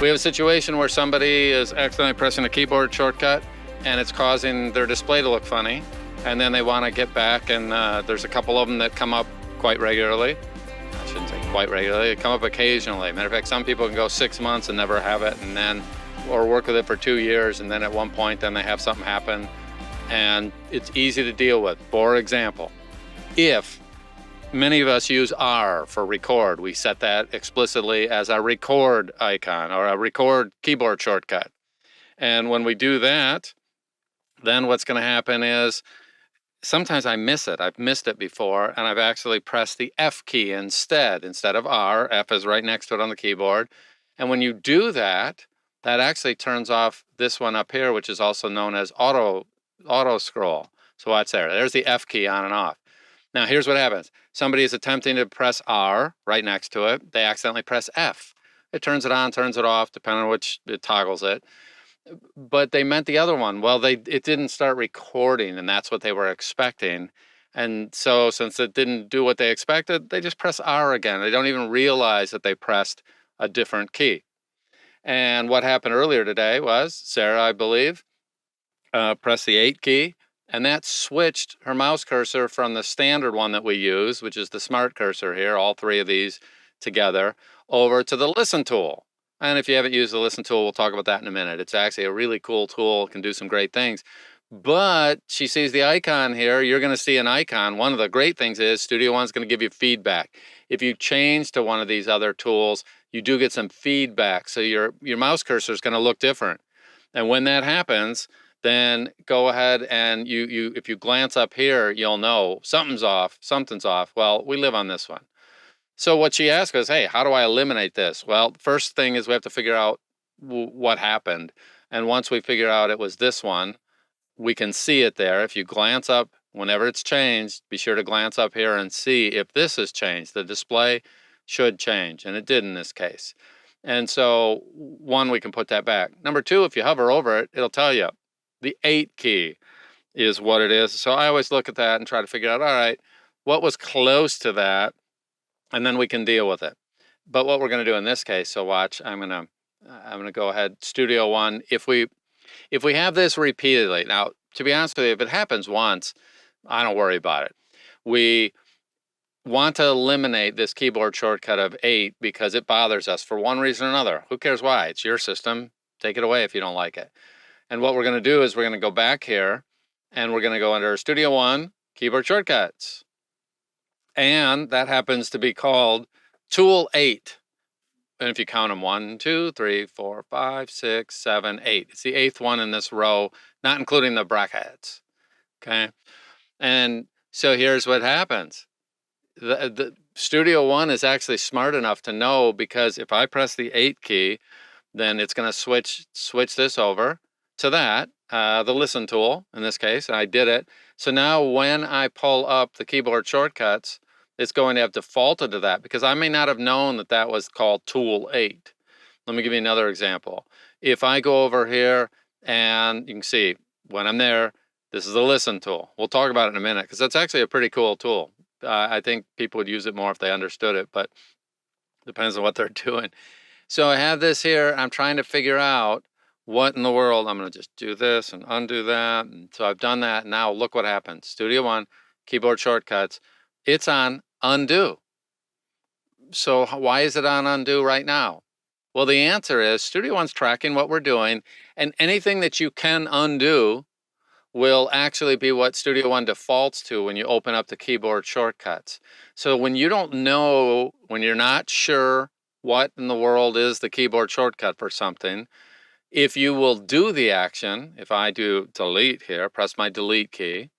We have a situation where somebody is accidentally pressing a keyboard shortcut and it's causing their display to look funny. And then they want to get back, and there's a couple of them that come up quite regularly. I shouldn't say quite regularly, they come up occasionally. Matter of fact, some people can go 6 months and never have it, and then, or work with it for 2 years, and then at one point, then they have something happen. And it's easy to deal with. For example, if many of us use R for record, we set that explicitly as a record icon or a record keyboard shortcut. And when we do that, then what's going to happen is sometimes I miss it. I've missed it before, and I've actually pressed the F key instead of R. F is right next to it on the keyboard. And when you do that, that actually turns off this one up here, which is also known as auto scroll. So watch there. There's the F key on and off. Now here's what happens. Somebody is attempting to press R right next to it. They accidentally press F. It turns it on, turns it off, depending on which it toggles it. But they meant the other one. Well, it didn't start recording, and that's what they were expecting. And so since it didn't do what they expected, they just press R again. They don't even realize that they pressed a different key. And what happened earlier today was Sarah, I believe, pressed the 8 key, and that switched her mouse cursor from the standard one that we use, which is the smart cursor here, all three of these together, over to the listen tool. And if you haven't used the listen tool, we'll talk about that in a minute. It's actually a really cool tool, can do some great things. But she sees the icon here. You're going to see an icon. One of the great things is Studio One's going to give you feedback. If you change to one of these other tools, you do get some feedback. So your mouse cursor is going to look different. And when that happens, then go ahead and if you glance up here, you'll know something's off. Well, we live on this one. So what she asked was, hey, how do I eliminate this? Well, first thing is we have to figure out what happened. And once we figure out it was this one, we can see it there. If you glance up, whenever it's changed, be sure to glance up here and see if this has changed. The display should change, and it did in this case. And so, one, we can put that back. Number two, if you hover over it, it'll tell you the 8 key is what it is. So I always look at that and try to figure out, all right, what was close to that? And then we can deal with it. But what we're going to do in this case, so watch, I'm going to go ahead, Studio One. If we have this repeatedly, now, to be honest with you, if it happens once, I don't worry about it. We want to eliminate this keyboard shortcut of 8 because it bothers us for one reason or another. Who cares why? It's your system. Take it away if you don't like it. And what we're going to do is we're going to go back here, and we're going to go under Studio One, Keyboard Shortcuts. And that happens to be called Tool 8. And if you count them, 1, 2, 3, 4, 5, 6, 7, 8. It's the 8th one in this row, not including the brackets. Okay. And so here's what happens. The Studio One is actually smart enough to know, because if I press the 8 key, then it's going to switch this over to that, the listen tool in this case, and I did it. So now when I pull up the keyboard shortcuts, it's going to have defaulted to that, because I may not have known that that was called Tool 8. Let me give you another example. If I go over here, and you can see when I'm there, this is the listen tool. We'll talk about it in a minute, because that's actually a pretty cool tool. I think people would use it more if they understood it, but depends on what they're doing. So I have this here. I'm trying to figure out what in the world. I'm going to just do this and undo that. And so I've done that. Now look what happens. Studio One, keyboard shortcuts. It's on undo. So why is it on undo right now? Well, the answer is Studio One's tracking what we're doing, and anything that you can undo will actually be what Studio One defaults to when you open up the keyboard shortcuts. So when you don't know, when you're not sure what in the world is the keyboard shortcut for something, if you will do the action, if I do delete here, press my delete key,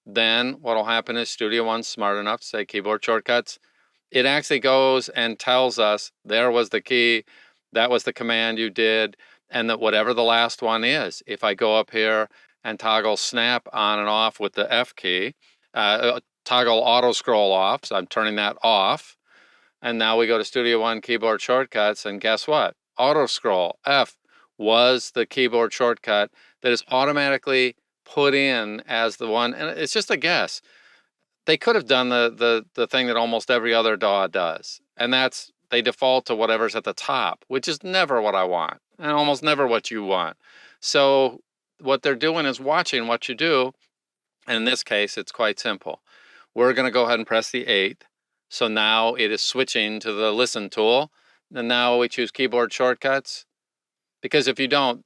then what will happen is Studio One's smart enough to say keyboard shortcuts. It actually goes and tells us there was the key, that was the command you did, and that whatever the last one is. If I go up here and toggle snap on and off with the F key, toggle auto scroll off, so I'm turning that off. And now we go to Studio One keyboard shortcuts, and guess what? Auto scroll, F, was the keyboard shortcut that is automatically put in as the one, and it's just a guess. They could have done the thing that almost every other DAW does, and that's they default to whatever's at the top, which is never what I want and almost never what you want. So what they're doing is watching what you do. And in this case, it's quite simple. We're going to go ahead and press the 8. So now it is switching to the listen tool. And now we choose keyboard shortcuts. Because if you don't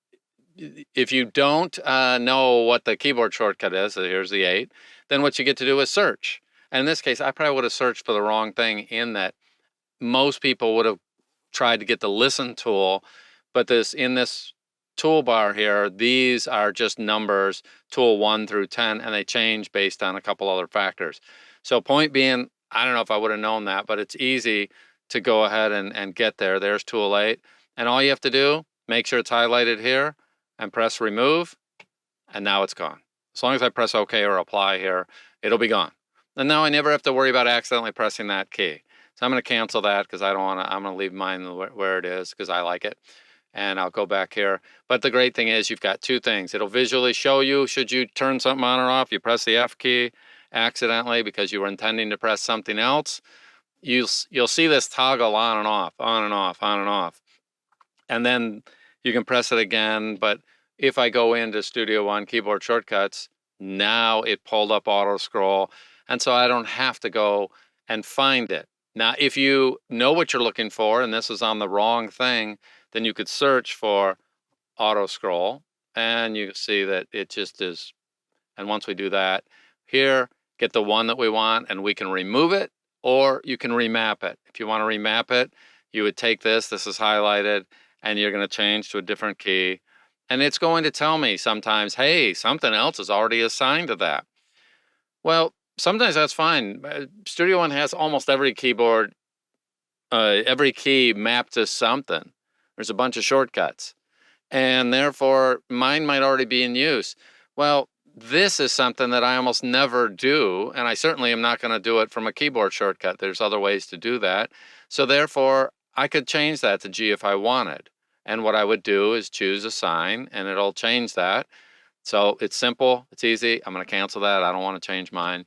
know what the keyboard shortcut is, so here's the 8, then what you get to do is search. And in this case, I probably would have searched for the wrong thing, in that most people would have tried to get the listen tool, but in this toolbar here, these are just numbers, tool 1 through 10, and they change based on a couple other factors. So point being, I don't know if I would have known that, but it's easy to go ahead and get there. There's tool 8. And all you have to do, make sure it's highlighted here and press remove, and now it's gone. As long as I press OK or apply here, it'll be gone. And now I never have to worry about accidentally pressing that key. So I'm going to cancel that because I don't want to. I'm going to leave mine where it is because I like it. And I'll go back here. But the great thing is you've got two things. It'll visually show you, should you turn something on or off, you press the F key accidentally because you were intending to press something else. You'll see this toggle on and off, on and off, on and off. And then you can press it again. But if I go into Studio One keyboard shortcuts, now it pulled up auto scroll. And so I don't have to go and find it. Now, if you know what you're looking for, and this is on the wrong thing, then you could search for auto scroll, and you can see that it just is. And once we do that, here, get the one that we want, and we can remove it, or you can remap it. If you want to remap it, you would take this is highlighted, and you're going to change to a different key. And it's going to tell me sometimes, hey, something else is already assigned to that. Well, sometimes that's fine. Studio One has almost every keyboard, every key mapped to something. There's a bunch of shortcuts. And therefore, mine might already be in use. Well, this is something that I almost never do, and I certainly am not going to do it from a keyboard shortcut. There's other ways to do that. So therefore, I could change that to G if I wanted. And what I would do is choose assign, and it'll change that. So it's simple, it's easy. I'm going to cancel that. I don't want to change mine.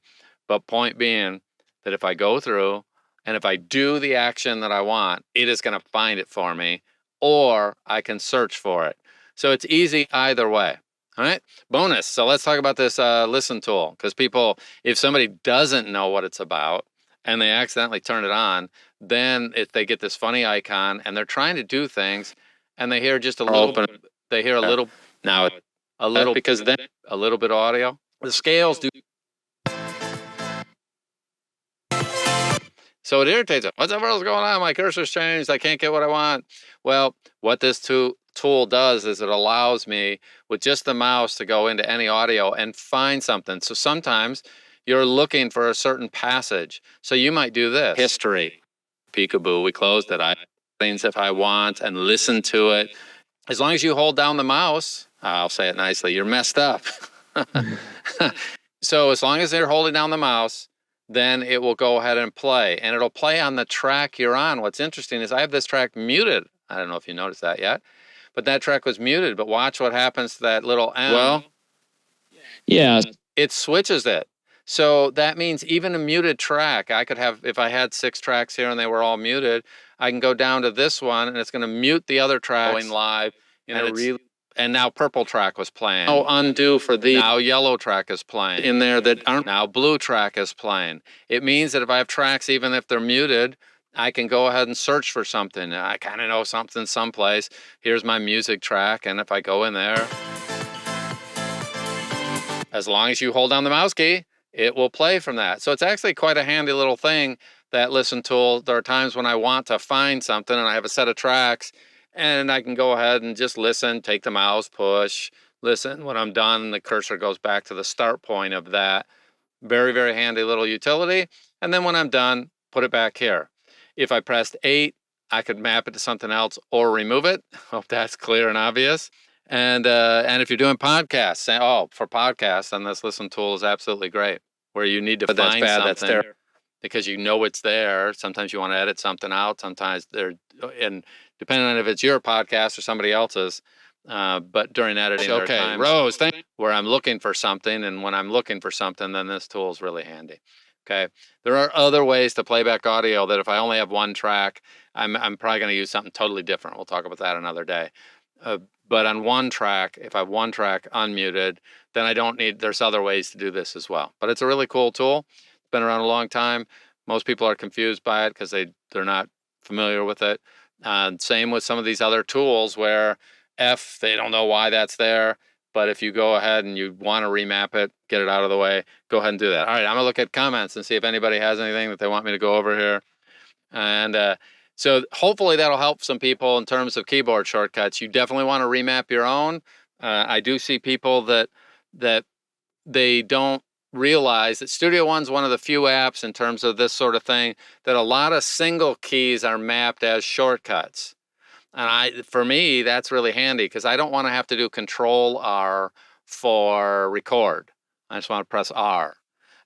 But point being that if I go through and if I do the action that I want, it is going to find it for me, or I can search for it. So it's easy either way. All right. Bonus. So let's talk about this listen tool, because people, if somebody doesn't know what it's about and they accidentally turn it on, then if they get this funny icon and they're trying to do things and they hear just a little bit, they hear a little, now a little, because then a little bit of audio, the scales do. So it irritates them. What the hell's going on? My cursor's changed. I can't get what I want. Well, what this tool does is it allows me with just the mouse to go into any audio and find something. So sometimes you're looking for a certain passage. So you might do this. History. Peekaboo. We closed it. I things if I want and listen to it. As long as you hold down the mouse, I'll say it nicely, you're messed up. So as long as you're holding down the mouse, then it will go ahead and play. And it'll play on the track you're on. What's interesting is I have this track muted. I don't know if you noticed that yet. But that track was muted. But watch what happens to that little M. Well, yeah, it switches it. So that means even a muted track, I could have, if I had 6 tracks here and they were all muted, I can go down to this one and it's going to mute the other tracks going live. You know, and now purple track was playing. Oh, undo for the. Now yellow track is playing. In there that aren't. Now blue track is playing. It means that if I have tracks, even if they're muted, I can go ahead and search for something. I kind of know something someplace. Here's my music track, and if I go in there, as long as you hold down the mouse key, it will play from that. So it's actually quite a handy little thing, that listen tool. There are times when I want to find something and I have a set of tracks, and I can go ahead and just listen, take the mouse, push, listen. When I'm done, the cursor goes back to the start point of that. Very, very handy little utility. And then when I'm done, put it back here. If I pressed 8, I could map it to something else or remove it. Hope that's clear and obvious. And if you're doing podcasts, for podcasts, then this listen tool is absolutely great, where you need to find something that's there because you know it's there. Sometimes you want to edit something out. Sometimes and depending on if it's your podcast or somebody else's, but during editing, there are times Rose, where I'm looking for something, and when I'm looking for something, then this tool is really handy. Okay. There are other ways to play back audio that if I only have one track, I'm probably going to use something totally different. We'll talk about that another day. Uh, but on one track, if I have one track unmuted, then I don't need, there's other ways to do this as well. But it's a really cool tool. It's been around a long time. Most people are confused by it because they're not familiar with it. Same with some of these other tools where they don't know why that's there. But if you go ahead and you want to remap it, get it out of the way, go ahead and do that. All right, I'm gonna look at comments and see if anybody has anything that they want me to go over here. And so hopefully that'll help some people in terms of keyboard shortcuts. You definitely want to remap your own. I do see people that they don't realize that Studio One's one of the few apps in terms of this sort of thing that a lot of single keys are mapped as shortcuts. And for me, that's really handy because I don't want to have to do Control R for record. I just want to press R.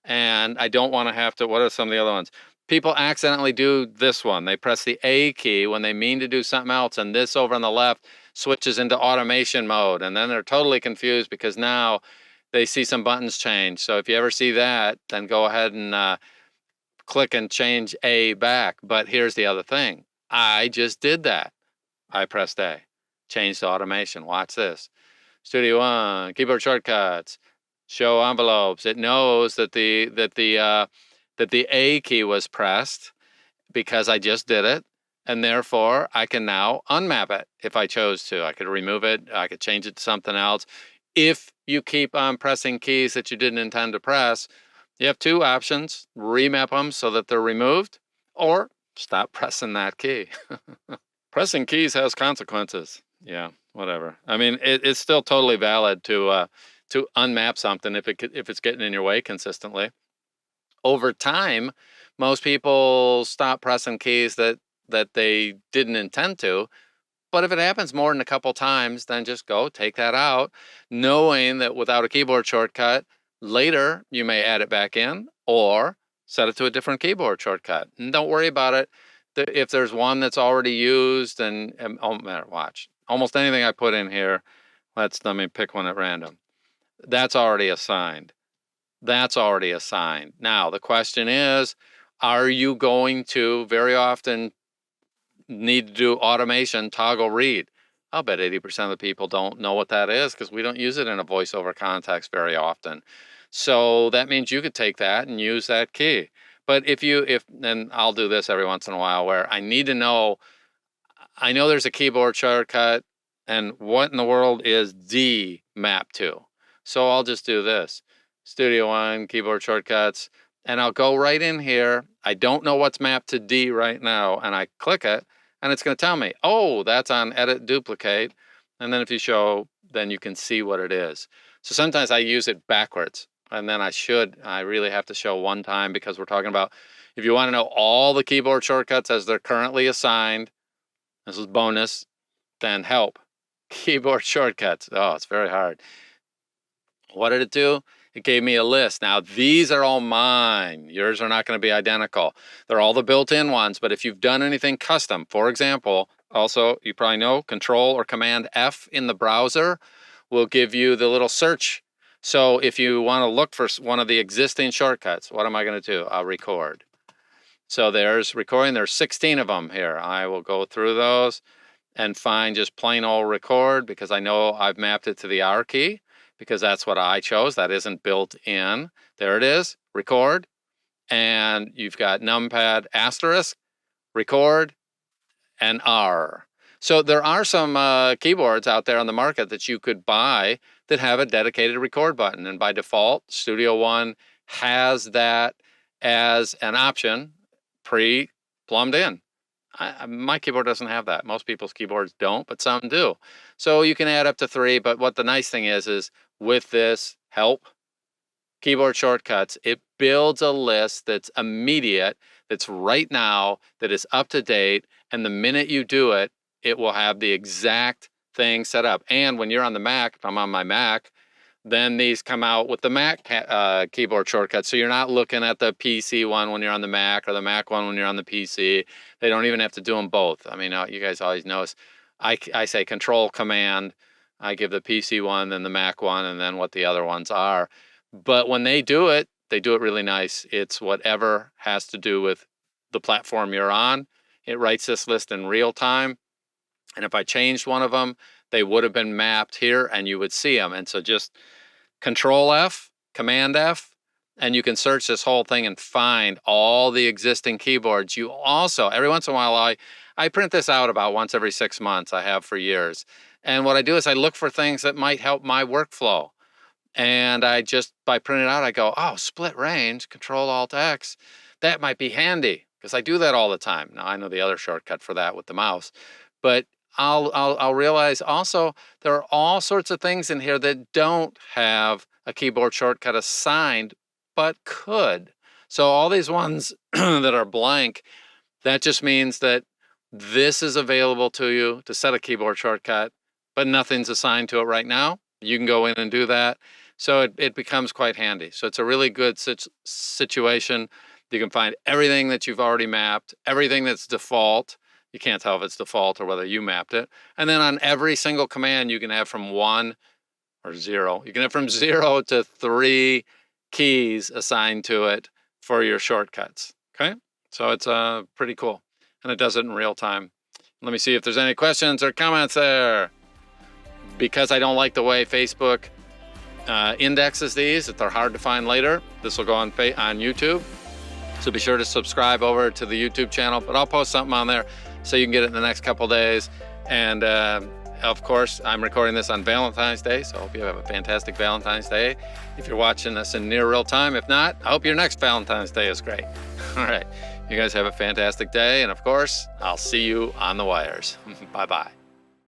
And I don't want to have to, what are some of the other ones? People accidentally do this one. They press the A key when they mean to do something else, and this over on the left switches into automation mode. And then they're totally confused because now they see some buttons change. So if you ever see that, then go ahead and click and change A back. But here's the other thing. I just did that. I pressed A, change to automation. Watch this. Studio One, keyboard shortcuts, show envelopes. It knows that the A key was pressed because I just did it, and therefore I can now unmap it if I chose to. I could remove it. I could change it to something else. If you keep on pressing keys that you didn't intend to press, you have two options: remap them so that they're removed, or stop pressing that key. Pressing keys has consequences. Yeah, whatever. I mean, it's still totally valid to unmap something if it's getting in your way consistently. Over time, most people stop pressing keys that they didn't intend to. But if it happens more than a couple times, then just go take that out, knowing that without a keyboard shortcut, later you may add it back in or set it to a different keyboard shortcut. And don't worry about it. If there's one that's already used, and oh, watch, almost anything I put in here, let me pick one at random. That's already assigned. That's already assigned. Now, the question is, are you going to very often need to do automation toggle read? I'll bet 80% of the people don't know what that is because we don't use it in a voiceover context very often. So that means you could take that and use that key. But and I'll do this every once in a while where I need to know, I know there's a keyboard shortcut and what in the world is D mapped to? So I'll just do this, Studio One, keyboard shortcuts, and I'll go right in here. I don't know what's mapped to D right now, and I click it, and it's going to tell me, oh, that's on edit duplicate. And then if you show, then you can see what it is. So sometimes I use it backwards. And then I really have to show one time because we're talking about, if you want to know all the keyboard shortcuts as they're currently assigned, this is bonus, then help. Keyboard shortcuts. Oh, it's very hard. What did it do? It gave me a list. Now, these are all mine. Yours are not going to be identical. They're all the built-in ones, but if you've done anything custom, for example, also, you probably know, Control or Command F in the browser will give you the little search. So if you want to look for one of the existing shortcuts, what am I going to do? I'll record. So there's recording. There's 16 of them here. I will go through those and find just plain old record because I know I've mapped it to the R key because that's what I chose. That isn't built in. There it is, record. And you've got numpad asterisk, record, and R. So there are some keyboards out there on the market that you could buy that have a dedicated record button. And by default, Studio One has that as an option pre-plumbed in. My keyboard doesn't have that. Most people's keyboards don't, but some do. So you can add up to 3. But what the nice thing is with this help keyboard shortcuts, it builds a list that's immediate, that's right now, that is up to date. And the minute you do it, it will have the exact thing set up. And when you're on the Mac, if I'm on my Mac, then these come out with the Mac keyboard shortcuts. So you're not looking at the PC one when you're on the Mac or the Mac one when you're on the PC. They don't even have to do them both. I mean, you guys always notice I say Control Command. I give the PC one, then the Mac one, and then what the other ones are. But when they do it, they do it really nice. It's whatever has to do with the platform you're on. It writes this list in real time. And if I changed one of them, they would have been mapped here and you would see them. And so just Control F, Command F, and you can search this whole thing and find all the existing keyboards. You also, every once in a while, I print this out about once every 6 months. I have for years. And what I do is I look for things that might help my workflow. And I just, by printing it out, I go, oh, split range, Control Alt X, that might be handy because I do that all the time. Now I know the other shortcut for that with the mouse, but I'll realize also there are all sorts of things in here that don't have a keyboard shortcut assigned, but could. So all these ones that are blank, that just means that this is available to you to set a keyboard shortcut, but nothing's assigned to it right now. You can go in and do that. So it becomes quite handy. So it's a really good situation. You can find everything that you've already mapped, everything that's default. You can't tell if it's default or whether you mapped it. And then on every single command, you can have from 1 or 0. You can have from 0 to 3 keys assigned to it for your shortcuts. Okay, so it's pretty cool. And it does it in real time. Let me see if there's any questions or comments there. Because I don't like the way Facebook indexes these, if they're hard to find later, this will go on YouTube. So be sure to subscribe over to the YouTube channel, but I'll post something on there so you can get it in the next couple days. And of course, I'm recording this on Valentine's Day, so I hope you have a fantastic Valentine's Day if you're watching this in near real time. If not, I hope your next Valentine's Day is great. All right, you guys have a fantastic day, and of course, I'll see you on the wires. Bye-bye.